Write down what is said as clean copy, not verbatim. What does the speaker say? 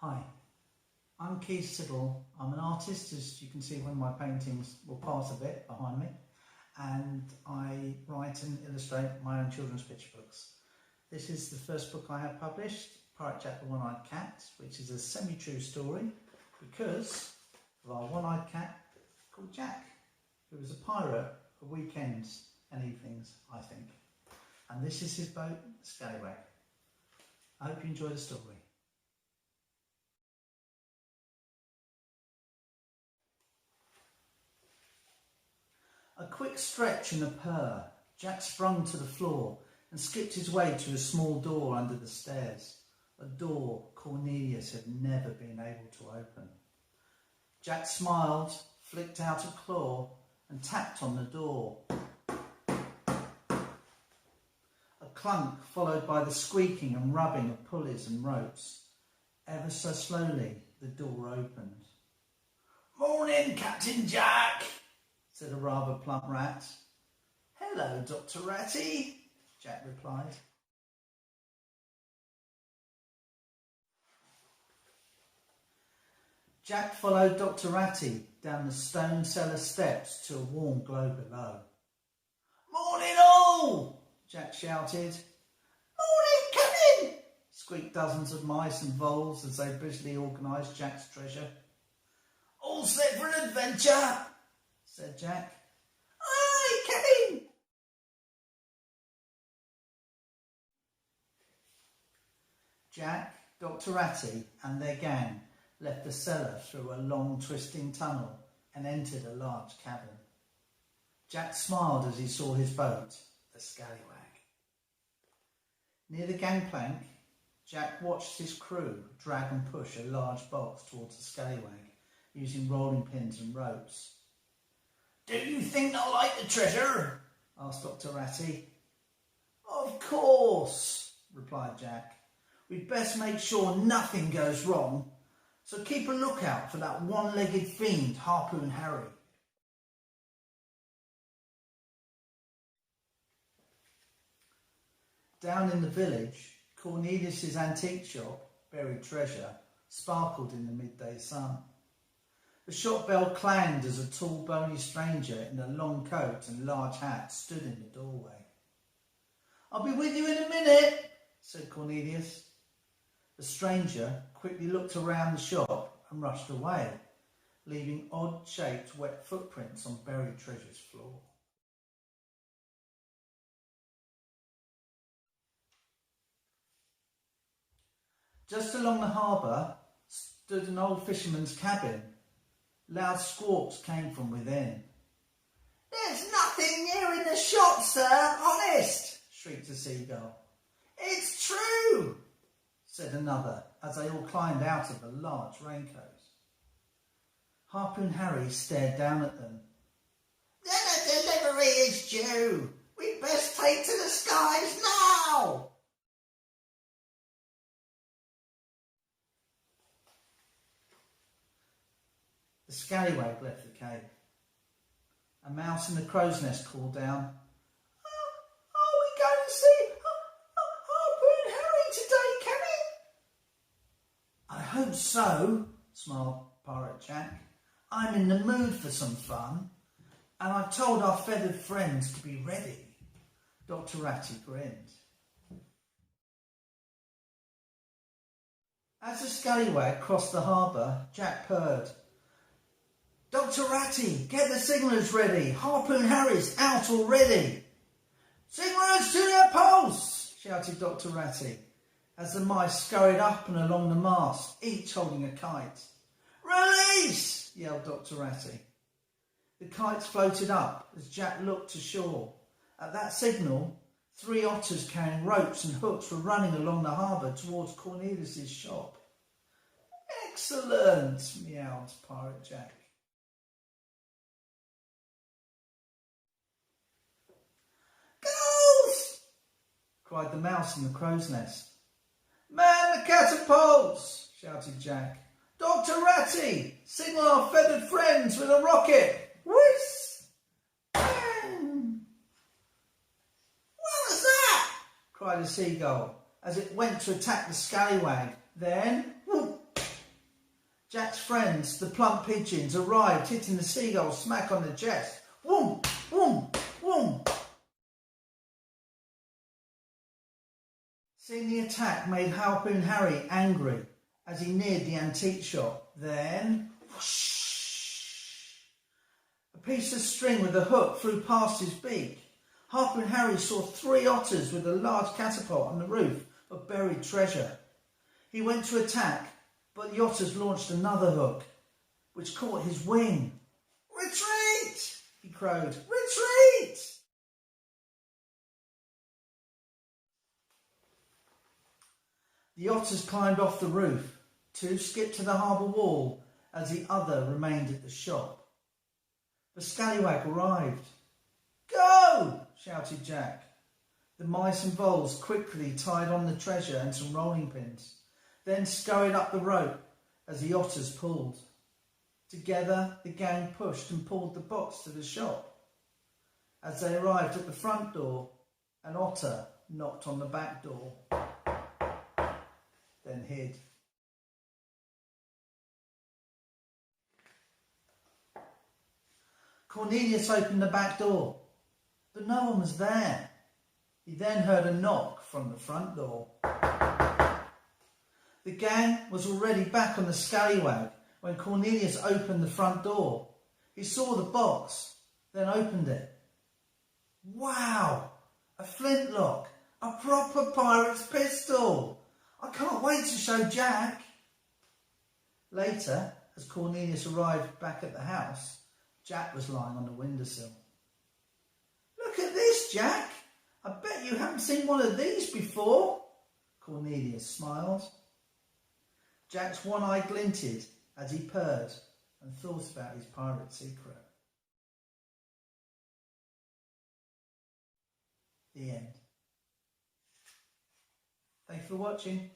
Hi, I'm Keith Siddle. I'm an artist, as you can see one of my paintings, well, part of it behind me, and I write and illustrate my own children's picture books. This is the first book I have published, Pirate Jack the One-Eyed Cat, which is a semi-true story because of our one-eyed cat called Jack, who was a pirate for weekends and evenings, I think. And this is his boat, the Scallywag. I hope you enjoy the story. A quick stretch and a purr. Jack sprung to the floor and skipped his way to a small door under the stairs, a door Cornelius had never been able to open. Jack smiled, flicked out a claw and tapped on the door. A clunk followed by the squeaking and rubbing of pulleys and ropes. Ever so slowly the door opened. "Morning, Captain Jack," said a rather plump rat. "Hello, Dr. Ratty," Jack replied. Jack followed Dr. Ratty down the stone cellar steps to a warm glow below. "Morning all!" Jack shouted. "Morning, come in!" squeaked dozens of mice and voles as they busily organised Jack's treasure. "All set for an adventure," said Jack. "Aye, come in!" Jack, Dr. Ratty and their gang left the cellar through a long twisting tunnel and entered a large cabin. Jack smiled as he saw his boat, the Scallywag. Near the gangplank, Jack watched his crew drag and push a large box towards the Scallywag using rolling pins and ropes. "Do you think they'll like the treasure?" asked Dr. Ratty. "Of course," replied Jack. "We'd best make sure nothing goes wrong, so keep a lookout for that one-legged fiend, Harpoon Harry." Down in the village, Cornelius's antique shop, Buried Treasure, sparkled in the midday sun. The shop bell clanged as a tall, bony stranger in a long coat and large hat stood in the doorway. "I'll be with you in a minute," said Cornelius. The stranger quickly looked around the shop and rushed away, leaving odd-shaped wet footprints on Buried Treasure's floor. Just along the harbour stood an old fisherman's cabin. Loud squawks came from within. "There's nothing new in the shop, sir, honest," shrieked a seagull. "It's true," said another as they all climbed out of the large raincoat. Harpoon Harry stared down at them. "Then a delivery is due. We'd best take to the skies now." The Scallywag left the cave. A mouse in the crow's nest called down, "Are we going to see Harpoon Harry today, Kenny?" "I hope so," smiled Pirate Jack. "I'm in the mood for some fun, and I've told our feathered friends to be ready." Dr. Ratty grinned. As the Scallywag crossed the harbour, Jack purred, "Dr. Ratty, get the signallers ready. Harpoon Harry's out already." "Signallers to their posts!" shouted Dr. Ratty, as the mice scurried up and along the mast, each holding a kite. "Release!" yelled Dr. Ratty. The kites floated up as Jack looked to shore. At that signal, 3 otters carrying ropes and hooks were running along the harbour towards Cornelius's shop. "Excellent!" meowed Pirate Jack. "Goals!" cried the mouse in the crow's nest. "Man the catapults!" shouted Jack. "Dr. Ratty, signal our feathered friends with a rocket! Whiz! Bang!" "What was that?" cried a seagull as it went to attack the Scallywag. Then, whoop, Jack's friends, the plump pigeons, arrived, hitting the seagull smack on the chest. Whoom, whoom, whoom. Seeing the attack made Harpoon Harry angry as he neared the antique shop. Then, whoosh, a piece of string with a hook flew past his beak. Harpoon Harry saw 3 otters with a large catapult on the roof of buried treasure. He went to attack, but the otters launched another hook, which caught his wing. "Retreat!" he crowed. "Retreat!" The otters climbed off the roof. 2 skipped to the harbour wall as the other remained at the shop. The scallywag arrived. "Go!" shouted Jack. The mice and voles quickly tied on the treasure and some rolling pins, then scurried up the rope as the otters pulled. Together the gang pushed and pulled the box to the shop. As they arrived at the front door, an otter knocked on the back door, then hid. Cornelius opened the back door, but no one was there. He then heard a knock from the front door. The gang was already back on the scallywag when Cornelius opened the front door. He saw the box, then opened it. Wow! A flintlock! A proper pirate's pistol! I can't wait to show Jack! Later, as Cornelius arrived back at the house, Jack was lying on the windowsill. "Look at this, Jack! I bet you haven't seen one of these before." Cornelius smiled. Jack's one eye glinted as he purred and thought about his pirate secret. The end. Thanks for watching.